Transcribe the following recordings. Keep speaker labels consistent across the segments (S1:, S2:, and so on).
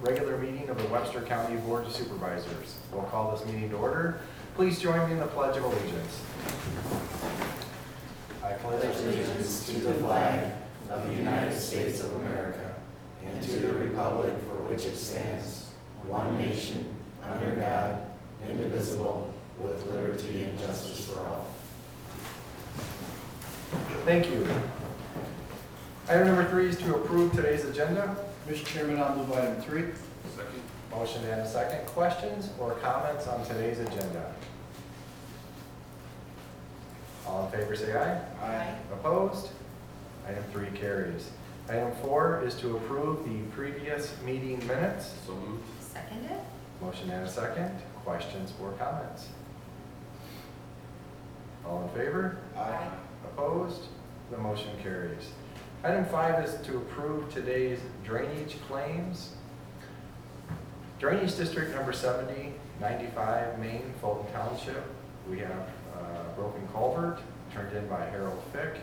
S1: regular meeting of the Webster County Board of Supervisors. We'll call this meeting to order. Please join me in the Pledge of Allegiance. I pledge
S2: allegiance to the flag of the United States of America and to the republic for which it stands, one nation, under God, indivisible, with liberty and justice for all.
S1: Thank you. Item number 3 is to approve today's agenda.
S3: Mr. Chairman, I'll move item 3.
S4: Second.
S1: Motion and a second. Questions or comments on today's agenda? All in favor say aye.
S3: Aye.
S1: Opposed? Item 3 carries. Item 4 is to approve the previous meeting minutes.
S4: So moved.
S5: Seconded.
S1: Motion and a second. Questions or comments? All in favor?
S5: Aye.
S1: Opposed? The motion carries. Item 5 is to approve today's drainage claims. Drainage District number 70, 95 Main, Fulton Township. We have a broken culvert turned in by Harold Fick.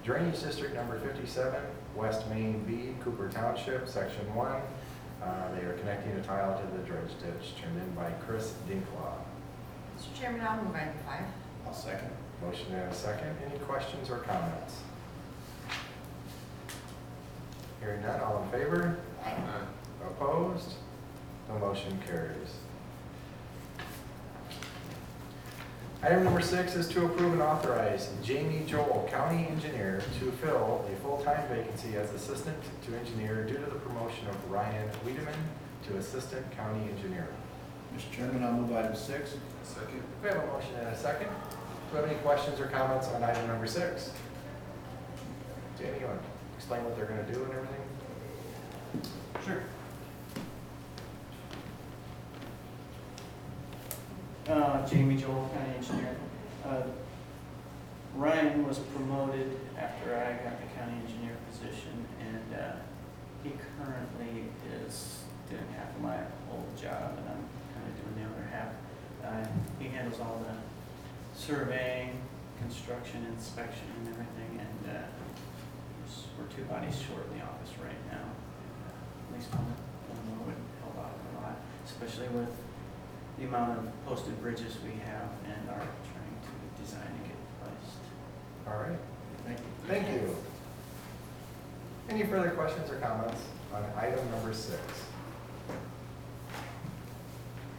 S1: Drainage District number 57, West Main B, Cooper Township, Section 1. They are connecting a tile to the dredge ditch turned in by Chris Dinklaw.
S5: Mr. Chairman, I'll move item 5.
S3: I'll second.
S1: Motion and a second. Any questions or comments? Hearing none, all in favor?
S5: Aye.
S1: Opposed? The motion carries. Item number 6 is to approve and authorize Jamie Joel, County Engineer, to fill a full-time vacancy as Assistant to Engineer due to the promotion of Ryan Wiedemann to Assistant County Engineer.
S3: Mr. Chairman, I'll move item 6.
S4: Second.
S1: We have a motion and a second. Do we have any questions or comments on item number 6? Danny, you want to explain what they're going to do and everything?
S6: Sure. Jamie Joel, County Engineer. Ryan was promoted after I got the county engineer position, and he currently is doing half of my old job, and I'm kind of doing the other half. He handles all the surveying, construction, inspection, and everything, and we're 2 bodies short in the office right now. At least one would help out a lot, especially with the amount of posted bridges we have and are trying to design and get placed.
S1: All right.
S3: Thank you.
S1: Thank you. Any further questions or comments on item number 6?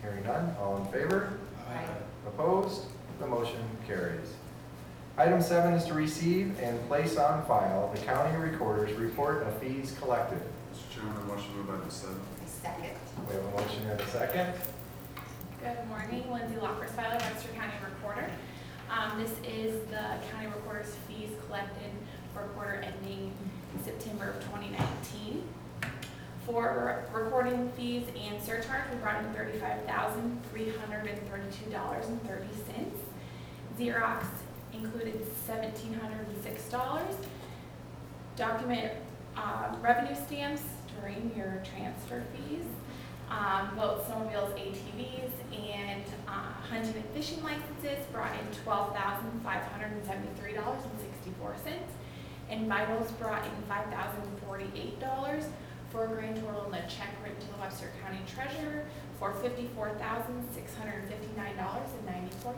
S1: Hearing none, all in favor?
S5: Aye.
S1: Opposed? The motion carries. Item 7 is to receive and place on file the county recorder's report of fees collected.
S4: Mr. Chairman, I motion to move item 7.
S5: Second.
S1: We have a motion and a second.
S7: Good morning, Lindsay Lockersweiler, Webster County Recorder. This is the county recorder's fees collected for quarter ending September of 2019. For recording fees and surcharge, we brought in $35,332.30. Xerox included $1,706. Document revenue stamps during your transfer fees. Boats, snowmobiles, ATVs, and hunting and fishing licenses brought in $12,573.64, and vitals brought in $5,048 for a grand total in the check written to the Webster County Treasurer for $54,659.94.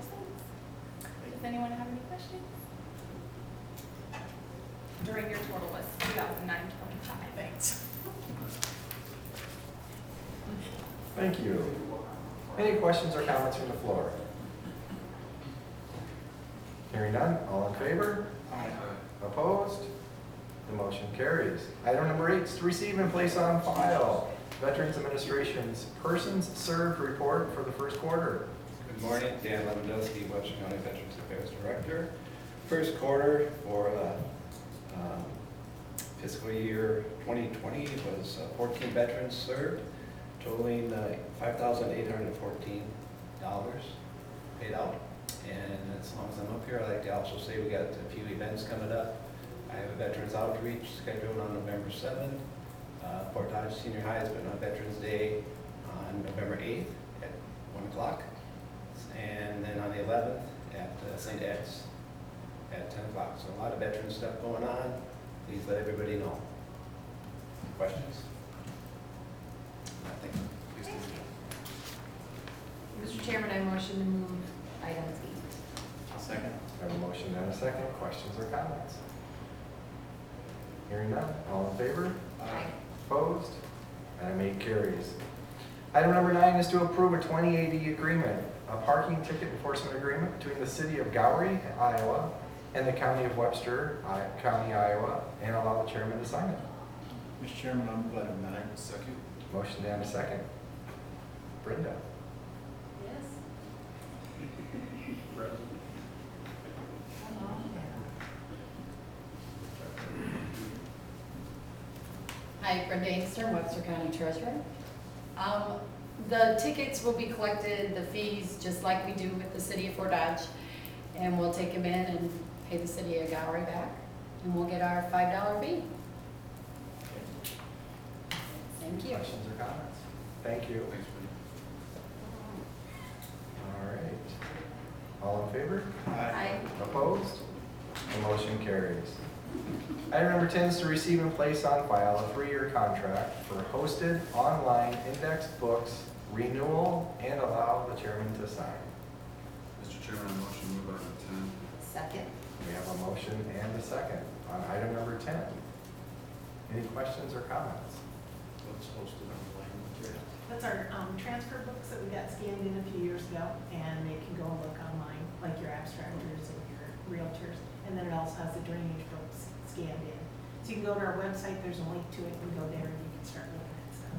S7: Does anyone have any questions? During your total was $2,925. Thanks.
S1: Thank you. Any questions or comments from the floor? Hearing none, all in favor?
S3: Aye.
S1: Opposed? The motion carries. Item number 8 is to receive and place on file Veterans Administration's Persons Served Report for the first quarter.
S8: Good morning, Dan Lewandowski, Webster County Veterans Affairs Director. First quarter for fiscal year 2020 was 14 veterans served, totaling $5,814 paid out. And as long as I'm up here, I'd like to also say we got a few events coming up. I have a Veterans Outreach scheduled on November 7th. Fort Dodge Senior High has been on Veterans Day on November 8th at 1 o'clock. And then on the 11th at St. Ed's at 10 o'clock. So a lot of veteran stuff going on. Please let everybody know. Questions?
S5: Mr. Chairman, I motion to move items E.
S3: I'll second.
S1: I have a motion and a second. Questions or comments? Hearing none. All in favor?
S5: Aye.
S1: Opposed? Item 8 carries. Item number 9 is to approve a 2080 agreement, a parking ticket enforcement agreement between the city of Gowrie, Iowa, and the county of Webster, County, Iowa, and allow the chairman to sign it.
S3: Mr. Chairman, I'll move item 9.
S4: Second.
S1: Motion and a second. Brenda?
S5: Yes.
S9: Hi, Brenda Inkster, Webster County Treasurer. The tickets will be collected, the fees, just like we do with the city of Fort Dodge, and we'll take them in and pay the city of Gowrie back, and we'll get our $5 fee. Thank you.
S1: Questions or comments? Thank you.
S4: Thanks, Brenda.
S1: All right. All in favor?
S5: Aye.
S1: Opposed? The motion carries. Item number 10 is to receive and place on file a 3-year contract for hosted online indexed books renewal and allow the chairman to sign.
S4: Mr. Chairman, I motion to move item
S5: Second.
S1: We have a motion and a second on item number 10. Any questions or comments?
S3: What's hosted online material?
S10: That's our transfer books that we got scanned in a few years ago, and they can go and look online, like your abstractors and your realtors. And then it also has the drainage books scanned in. So you can go to our website, there's a link to it, and go there and you can start looking at stuff.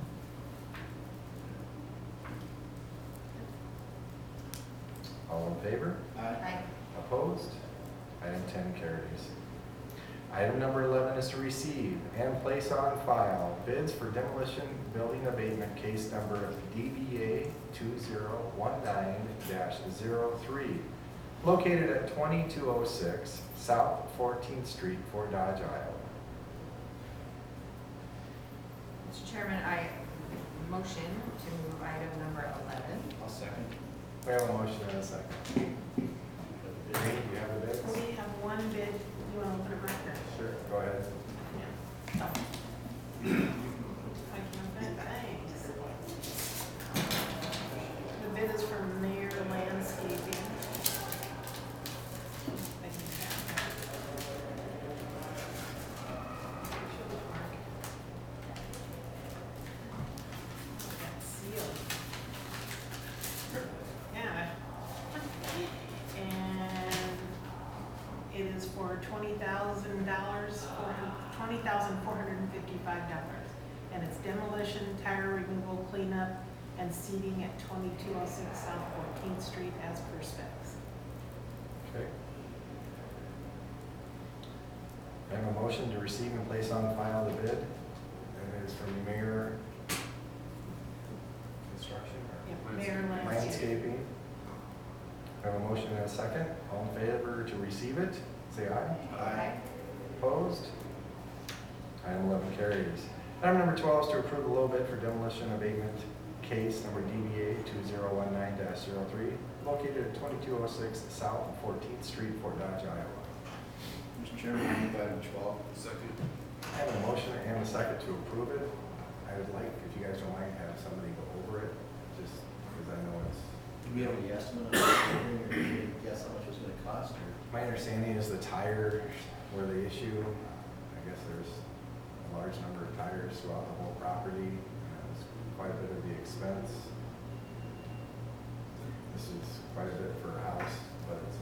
S1: All in favor?
S3: Aye.
S1: Opposed? Item 10 carries. Item number 11 is to receive and place on file bids for demolition building abatement case number DBA 2019-03, located at 2206 South 14th Street, Fort Dodge, Iowa.
S5: Mr. Chairman, I motion to move item number 11.
S3: I'll second.
S1: We have a motion and a second. Jane, do you have the bids?
S10: We have one bid, you want to open it right there?
S1: Sure, go ahead.
S10: Yeah. Oh. I can open it, thanks. The bid is from Mayor Landscaping. Sealed. Yeah. And it is for $20,455. And it's demolition, tire removal, cleanup, and seating at 2206 South 14th Street as per specs.
S1: Okay. I have a motion to receive and place on file the bid. And it is from Mayor Construction or
S10: Yep, Mayor Landscaping.
S1: Landscaping. I have a motion and a second. All in favor to receive it, say aye.
S3: Aye.
S1: Opposed? Item 11 carries. Item number 12 is to approve the low bid for demolition abatement case number DBA 2019-03, located at 2206 South 14th Street, Fort Dodge, Iowa.
S3: Mr. Chairman, I'll move item 12.
S4: Second.
S1: I have a motion and a second to approve it. I would like, if you guys don't mind, have somebody go over it, just because I know it's,
S3: Do we have any estimate on that? Or do we guess how much it's gonna cost, or?
S1: my understanding is the tires were the issue. I guess there's a large number of tires throughout the whole property. It's quite a bit of the expense. This is quite a bit for a house, but it's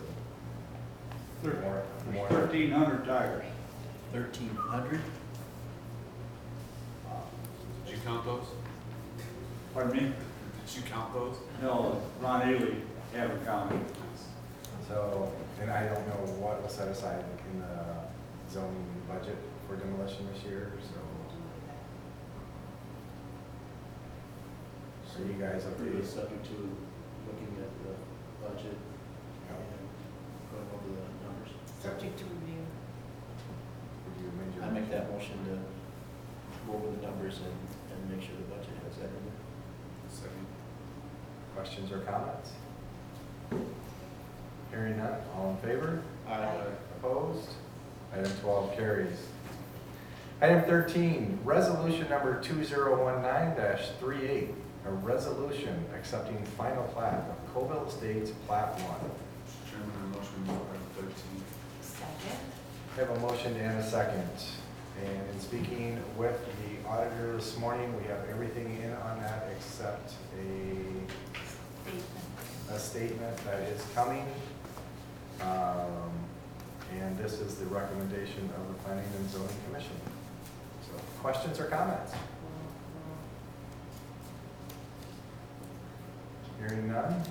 S1: a more.
S11: 1,300 tires.
S3: 1,300?
S4: Did you count those?
S11: Pardon me?
S4: Did you count those?
S11: No, Ron Ely haven't counted.
S1: So, and I don't know what was set aside in the zoning budget for demolition this year, so. So you guys
S3: Pretty
S1: okay?
S3: subject to looking at the budget and going over the numbers.
S10: Subject to review.
S1: Would you amend your
S3: I make
S1: motion?
S3: that motion to go over the numbers and make sure the budget has that in there.
S4: Second.
S1: Questions or comments? Hearing none, all in favor? Opposed? Item 12 carries. Item 13, resolution number 2019-38, a resolution accepting final plat of Coville Estates Plat 1.
S4: Mr. Chairman, I motion to move item 13.
S5: Second.
S1: I have a motion and a second. And in speaking with the auditor this morning, we have everything in on that except a statement that is coming. And this is the recommendation of the Planning and Zoning Commission. So, questions or comments? Hearing none,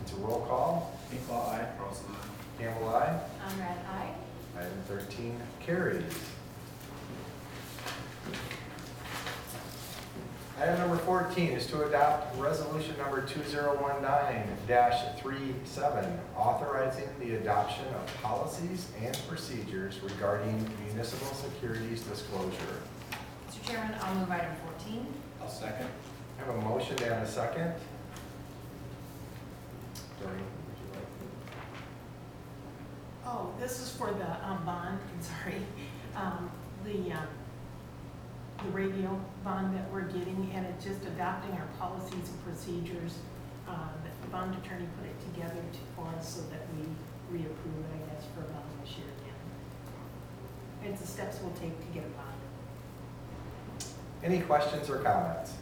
S1: it's a roll call.
S8: Hinkle, aye.
S4: Carlson, aye.
S1: Campbell, aye.
S5: Conrad, aye.
S1: Item 13 carries. Item number 14 is to adopt resolution number 2019-37, authorizing the adoption of policies and procedures regarding municipal securities disclosure.
S5: Mr. Chairman, I'll move item 14.
S8: I'll second.
S1: I have a motion and a second. Doreen, would you like to?
S10: Oh, this is for the bond, I'm sorry, the radio bond that we're getting, and it's just adopting our policies and procedures. The bond attorney put it together for us so that we reapprove it, I guess, for bond this year again. It's the steps we'll take to get a bond.
S1: Any questions or comments?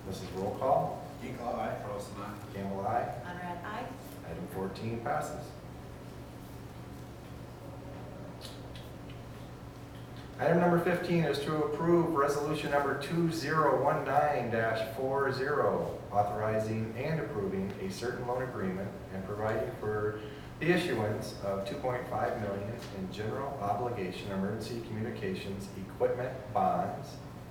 S1: This is roll call.
S8: Hinkle, aye.
S4: Carlson, aye.
S1: Campbell, aye.
S5: Conrad, aye.
S1: Item 14 passes. Item number 15 is to approve resolution number 2019-40, authorizing and approving a certain loan agreement and providing for the issuance of $2.5 million in general obligation emergency communications equipment bonds,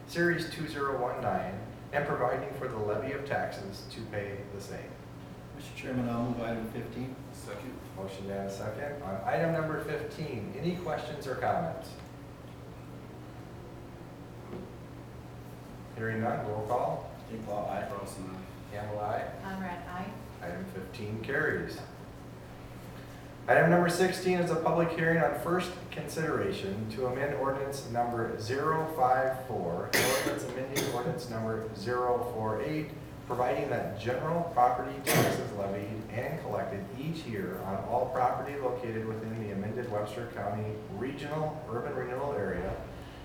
S1: series 2019, and providing for the levy of taxes to pay the same.
S8: Mr. Chairman, I'll move item 15.
S4: Second.
S1: Motion and a second. On item number 15, any questions or comments? Hearing none, roll call.
S8: Hinkle, aye.
S4: Carlson, aye.
S1: Campbell, aye.
S5: Conrad, aye.
S1: Item 15 carries. Item number 16 is a public hearing on first consideration to amend ordinance number 054, ordinance amending ordinance number 048, providing that general property taxes levied and collected each year on all property located within the amended Webster County Regional Urban Renewal Area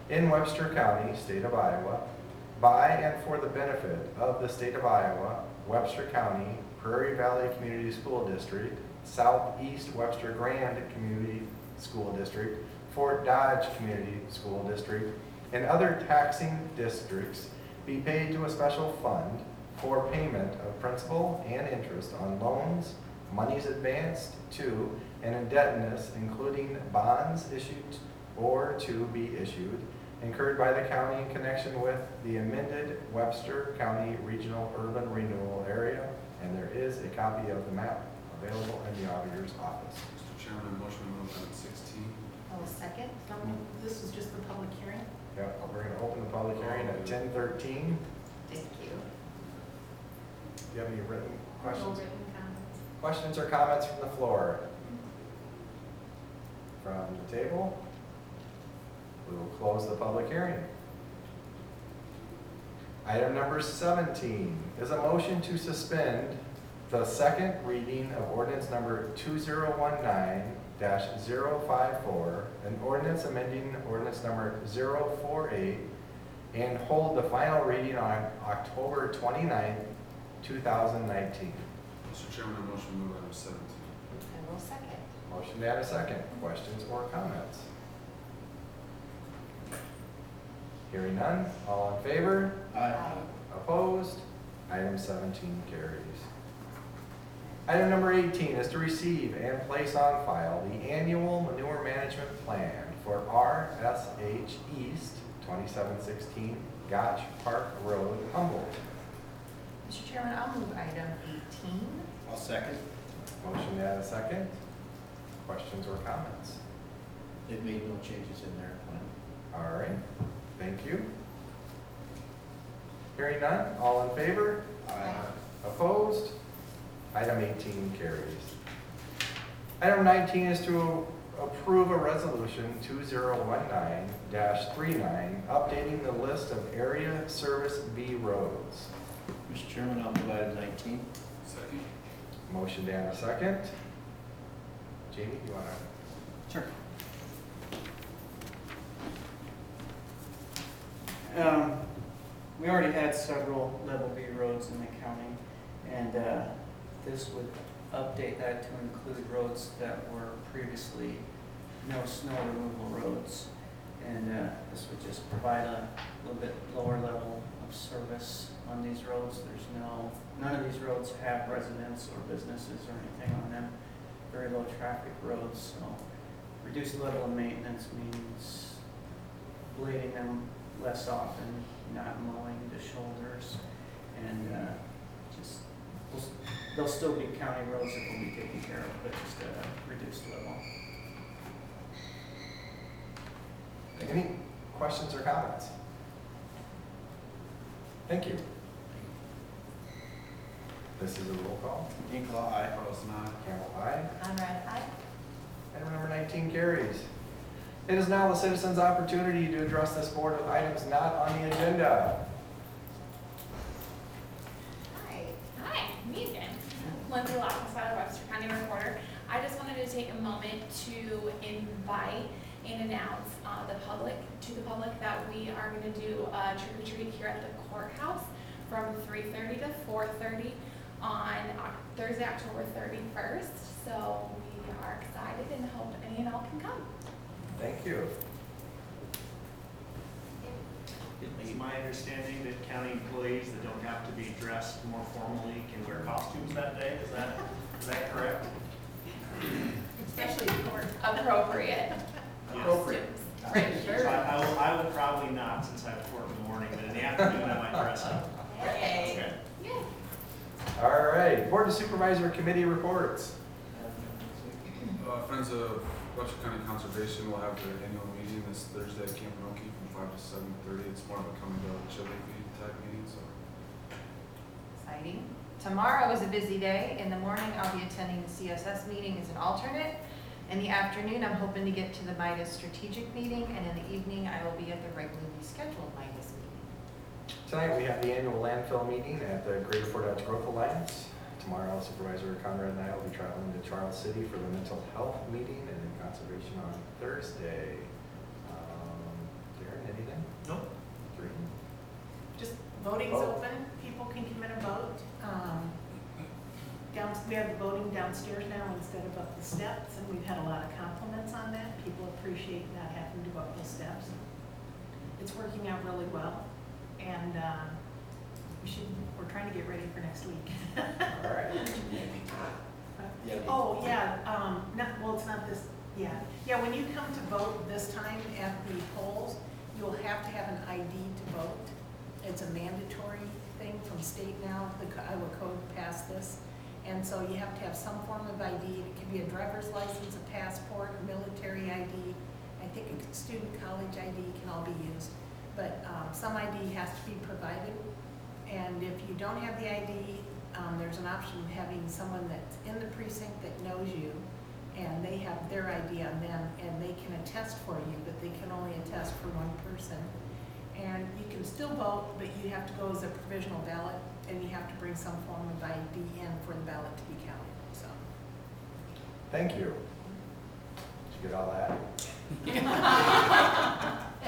S1: in Webster County, State of Iowa, by and for the benefit of the State of Iowa, Webster County, Prairie Valley Community School District, Southeast Webster Grand Community School District, Fort Dodge Community School District, and other taxing districts be paid to a special fund for payment of principal and interest on loans, monies advanced to, and indebtedness, including bonds issued or to be issued, incurred by the county in connection with the amended Webster County Regional Urban Renewal Area, and there is a copy of the map available in the auditor's office.
S4: Mr. Chairman, I motion to move item 16.
S5: I will second.
S10: This is just the public hearing.
S1: Yep, we're going to open the public hearing at 10:13.
S5: Thank you.
S1: Do you have any written
S5: No
S1: questions?
S5: written comments.
S1: Questions or comments from the floor? From the table? We will close the public hearing. Item number 17 is a motion to suspend the second reading of ordinance number 2019-054, an ordinance amending ordinance number 048, and hold the final reading on October 29th, 2019.
S4: Mr. Chairman, I motion to move item 17.
S5: I will second.
S1: Motion to add a second. Questions or comments? Hearing none. All in favor?
S5: Aye.
S1: Opposed? Item 17 carries. Item number 18 is to receive and place on file the annual manure management plan for RSH East 2716 Gotch Park Road, Humboldt.
S5: Mr. Chairman, I'll move item 18.
S8: I'll second.
S1: Motion to add a second. Questions or comments?
S3: They've made no changes in their plan.
S1: All right. Thank you. Hearing none. All in favor?
S5: Aye.
S1: Opposed? Item 18 carries. Item 19 is to approve a resolution 2019-39, updating the list of area service B roads.
S8: Mr. Chairman, I'll move item 19.
S4: Second.
S1: Motion Dan, a second. Jamie, you wanna?
S6: Sure. We already had several level B roads in the county, and this would update that to include roads that were previously no snow removal roads. And this would just provide a little bit lower level of service on these roads. None of these roads have residents or businesses or anything on them. Very low traffic roads, so reduced level of maintenance means blading them less often, not mowing the shoulders, and they'll still be county roads that will be taken care of, but just at a reduced level.
S1: Any questions or comments? Thank you. This is a roll call.
S8: Hinkle, aye.
S4: Carlson, aye.
S1: Campbell, aye.
S5: Conrad, aye.
S1: Item number 19 carries. It is now the citizens' opportunity to address this board with items not on the agenda.
S7: Hi, me again. Lindsay Lockenstein, Webster County Recorder. I just wanted to take a moment to invite and announce to the public that we are going to do a trick or treat here at the courthouse from 3:30 to 4:30 on Thursday, October 31st. So we are excited and hope any and all can come.
S1: Thank you.
S12: It's my understanding that county employees that don't have to be dressed more formally can wear costumes that day. Is that correct?
S7: Especially appropriate costumes. Right,
S12: So I will probably not, since I have court in the morning, but in the afternoon I might dress up.
S7: Hey.
S12: Okay.
S7: Yeah.
S1: All right, Board of Supervisor Committee reports.
S4: Friends of Webster County Conservation will have their annual meeting this Thursday at Camp Roki from 5 to 7:30. It's more of a coming to chili feed type meeting, so.
S5: Exciting. Tomorrow is a busy day. In the morning, I'll be attending the CSS meeting as an alternate. In the afternoon, I'm hoping to get to the Midas strategic meeting, and in the evening, I will be at the regularly scheduled Midas meeting.
S1: Tonight, we have the annual landfill meeting at the Greater Fort Dodge Growth Alliance. Tomorrow, Supervisor Conrad and I will be traveling to Charles City for the mental health meeting and then conservation on Thursday. Darren, anything?
S10: Nope.
S1: Three?
S10: Just voting's
S1: Vote.
S10: open, people can come in and vote. We have the voting downstairs now instead of up the steps, and we've had a lot of compliments on that. People appreciate not having to go up the steps. It's working out really well, and we're trying to get ready for next week.
S1: All right.
S10: Oh, yeah, it's not this, yeah, when you come to vote this time at the polls, you'll have to have an ID to vote. It's a mandatory thing from state now, the Iowa code passed this. And so you have to have some form of ID. It can be a driver's license, a passport, a military ID. I think a student college ID can all be used. But some ID has to be provided. And if you don't have the ID, there's an option of having someone that's in the precinct that knows you, and they have their ID on them, and they can attest for you, but they can only attest for one person. And you can still vote, but you have to go as a provisional ballot, and you have to bring some form of ID in for the ballot to be counted, so.
S1: Thank you. Did you get all that?
S5: And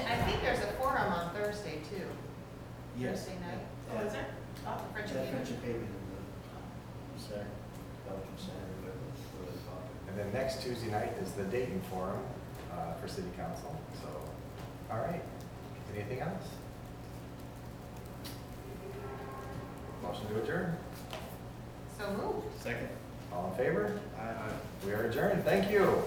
S5: I think there's a forum on Thursday, too.
S3: Yes.
S5: Thursday night.
S10: Oh, is there? Oh,
S5: The French
S3: That
S5: Academy.
S3: French Academy in the center, Belgium Center, whatever it's called.
S1: And then next Tuesday night is the Dayton Forum for City Council. So, all right. Anything else? Motion to adjourn.
S5: So moved.
S8: Second.
S1: All in favor?
S3: Aye.
S1: We are adjourned. Thank you.